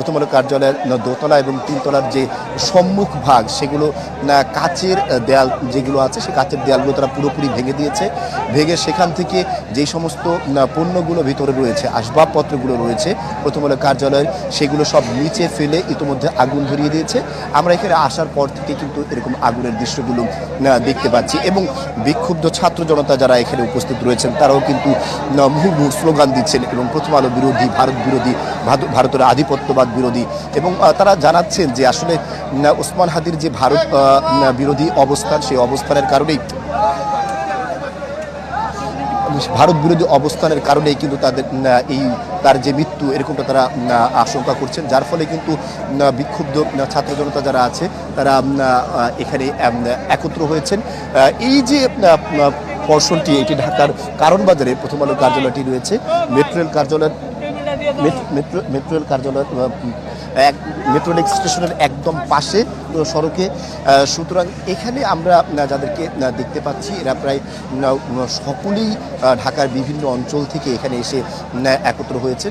প্রথম আলো কার্যালয়ের দোতলা এবং তিনতলার যে সম্মুখ ভাগ সেগুলো কাচের দেয়াল যেগুলো আছে সেই কাচের দেয়ালগুলো তারা পুরোপুরি ভেঙে দিয়েছে। ভেঙে সেখান থেকে যেই সমস্ত পণ্যগুলো ভিতরে রয়েছে, আসবাবপত্রগুলো রয়েছে প্রথম আলো কার্যালয়ের, সেগুলো সব নিচে ফেলে ইতিমধ্যে আগুন ধরিয়ে দিয়েছে। আমরা এখানে আসার পর থেকে কিন্তু এরকম আগুনের দৃশ্যগুলো দেখতে পাচ্ছি এবং বিক্ষুব্ধ ছাত্র জনতা যারা এখানে উপস্থিত রয়েছেন তারাও কিন্তু মুহুর্মুহু স্লোগান দিচ্ছেন এবং প্রথম আলো বিরোধী, ভারত বিরোধী, ভারতের আধিপত্যবাদ বিরোধী। এবং তারা জানাচ্ছেন যে আসলে ওসমান হাদির যে ভারত বিরোধী অবস্থান, সেই অবস্থানের কারণেই, ভারত বিরোধী অবস্থানের কারণেই কিন্তু তার যে মৃত্যু এরকমটা তারা আশঙ্কা করছেন, যার ফলে কিন্তু বিক্ষুব্ধ ছাত্র জনতা যারা আছে তারা এখানে একত্র হয়েছেন। এই যে পর্ষণটি, এটি ঢাকার কারণ বাজারে প্রথম আলো কার্যালয়টি রয়েছে, মেট্রো রেল কার্যালয়ের মেট্রো রেল স্টেশনের একদম পাশে সড়কে। সুতরাং এখানে আমরা যাদেরকে দেখতে পাচ্ছি এরা প্রায় সকলেই ঢাকার বিভিন্ন অঞ্চল থেকে এখানে এসে একত্র হয়েছে।